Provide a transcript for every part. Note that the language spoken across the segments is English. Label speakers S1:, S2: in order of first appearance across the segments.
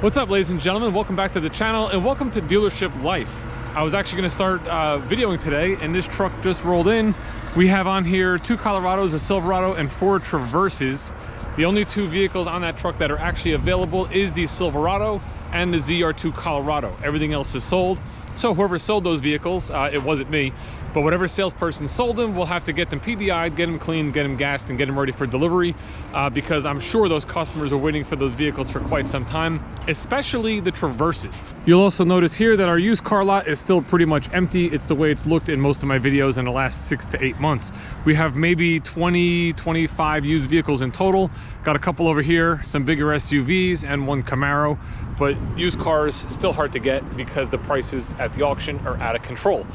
S1: What's up, ladies and gentlemen? Welcome back to the channel and welcome to Dealership Life. I was actually going to start videoing today and this truck just rolled in. We have on here 2 Colorados, a Silverado, and 4 Traverses. The only 2 vehicles on that truck that are actually available is the Silverado and the ZR2 Colorado. Everything else is sold. So whoever sold those vehicles, it wasn't me, but whatever salesperson sold them, we'll have to get them PDI'd, get them cleaned, get them gassed, and get them ready for delivery because I'm sure those customers are waiting for those vehicles for quite some time, especially the Traverses. You'll also notice here that our used car lot is still pretty much empty. It's the way it's looked in most of my videos in the last 6 to 8 months. We have maybe 20, 25 used vehicles in total. Got a couple over here, some bigger SUVs, and 1 Camaro. But used cars still hard to get because the prices at the auction are out of control.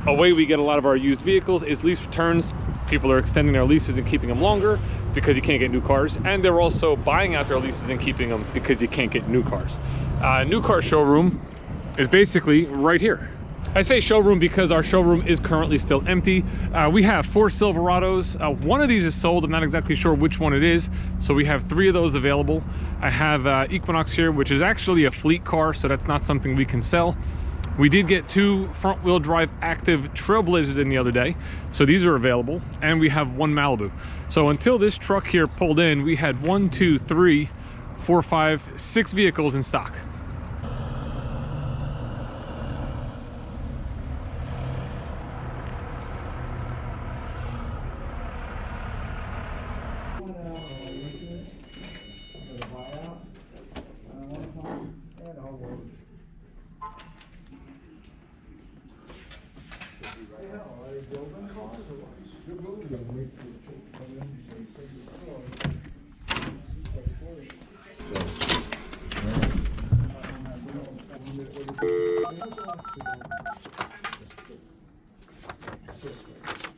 S1: A way we get a lot of our used vehicles is lease returns. People are extending their leases and keeping them longer because you can't get new cars, and they're also buying out their leases and keeping them because you can't get new cars. New car showroom is basically right here. I say showroom because our showroom is currently still empty. We have 4 Silverados. One of these is sold. I'm not exactly sure which one it is. So we have 3 of those available. I have Equinox here, which is actually a fleet car, so that's not something we can sell. We did get 2 front-wheel drive active Trailblazers in the other day, so these are available, and we have 1 Malibu. So until this truck here pulled in, we had 1, 2, 3, 4, 5, 6 vehicles in stock.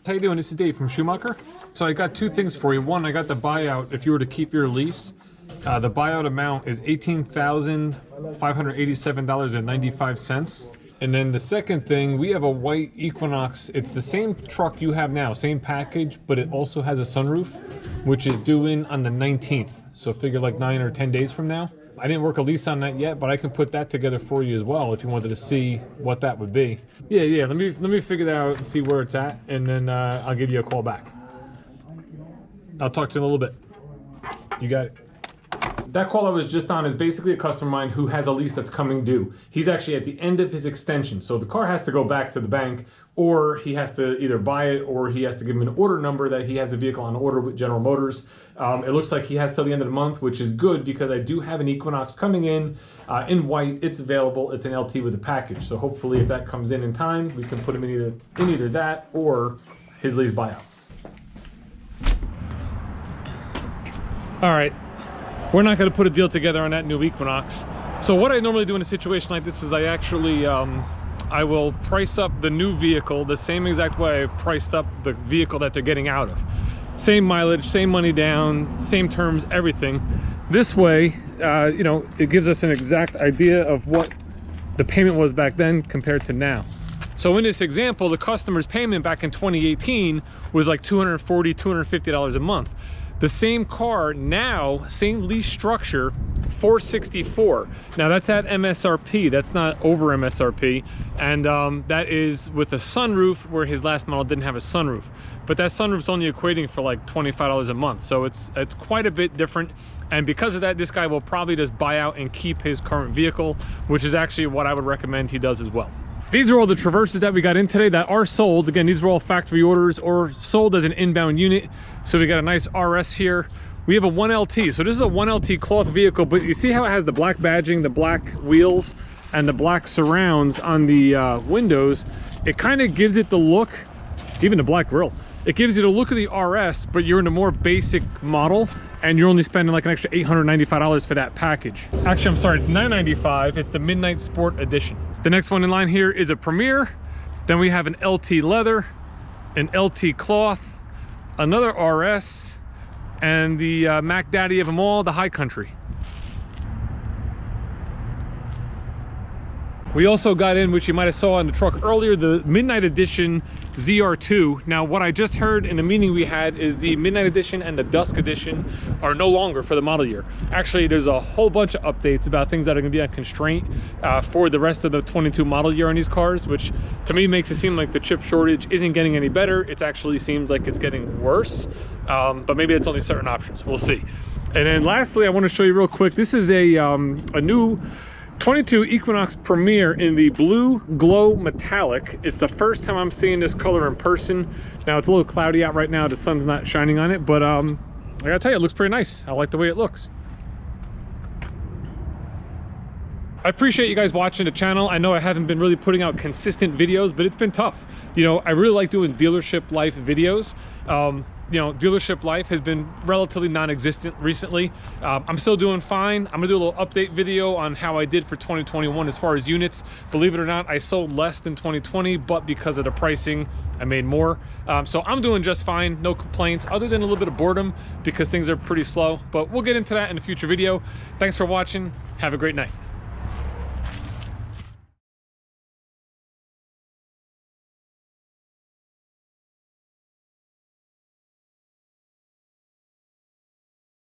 S1: How you doing? This is Dave from Schumacher. So I got 2 things for you. One, I got the buyout. If you were to keep your lease, the buyout amount is $18,587.95. And then the second thing, we have a white Equinox. It's the same truck you have now, same package, but it also has a sunroof, which is due in on the 19th. So figure like 9 or 10 days from now. I didn't work a lease on that yet, but I can put that together for you as well if you wanted to see what that would be. Yeah. Let me figure that out and see where it's at, and then I'll give you a call back. I'll talk to you in a little bit. You got it. That call I was just on is basically a customer of mine who has a lease that's coming due. He's actually at the end of his extension, so the car has to go back to the bank, or he has to either buy it, or he has to give him an order number that he has a vehicle on order with General Motors. It looks like he has till the end of the month, which is good because I do have an Equinox coming in white. It's available. It's an LT with a package, so hopefully if that comes in time, we can put him in either that or his lease buyout. All right. We're not going to put a deal together on that new Equinox. So what I normally do in a situation like this is I actually, I will price up the new vehicle the same exact way I priced up the vehicle that they're getting out of. Same mileage, same money down, same terms, everything. This way, you know, it gives us an exact idea of what the payment was back then compared to now. So in this example, the customer's payment back in 2018 was like $240, $250 a month. The same car now, same lease structure, $464. Now that's at MSRP, that's not over MSRP. And that is with a sunroof where his last model didn't have a sunroof. But that sunroof's only equating for like $25 a month. So it's quite a bit different. And because of that, this guy will probably just buy out and keep his current vehicle, which is actually what I would recommend he does as well. These are all the Traverses that we got in today that are sold. Again, these were all factory orders or sold as an inbound unit. So we got a nice RS here. We have a 1LT. So this is a 1LT cloth vehicle, but you see how it has the black badging, the black wheels, and the black surrounds on the windows. It kind of gives it the look, even the black grille. It gives you the look of the RS, but you're in a more basic model, and you're only spending like an extra $895 for that package. Actually, I'm sorry, it's $995. It's the Midnight Sport Edition. The next one in line here is a Premier. Then we have an LT leather, an LT cloth, another RS, and the Mac Daddy of them all, the High Country. We also got in, which you might have saw on the truck earlier, the Midnight Edition ZR2. Now, what I just heard in the meeting we had is the Midnight Edition and the Dusk Edition are no longer for the model year. Actually, there's a whole bunch of updates about things that are going to be on constraint for the rest of the 22 model year on these cars, which to me makes it seem like the chip shortage isn't getting any better. It actually seems like it's getting worse, but maybe it's only certain options. We'll see. And then lastly, I want to show you real quick. This is a new 22 Equinox Premier in the blue glow metallic. It's the first time I'm seeing this color in person. Now it's a little cloudy out right now, the sun's not shining on it, but I gotta tell you, it looks pretty nice. I like the way it looks. I appreciate you guys watching the channel. I know I haven't been really putting out consistent videos, but it's been tough. You know, I really like doing dealership life videos. You know, dealership life has been relatively non-existent recently. I'm still doing fine. I'm gonna do a little update video on how I did for 2021 as far as units. Believe it or not, I sold less than 2020, but because of the pricing, I made more. So I'm doing just fine, no complaints, other than a little bit of boredom because things are pretty slow, but we'll get into that in a future video. Thanks for watching. Have a great night.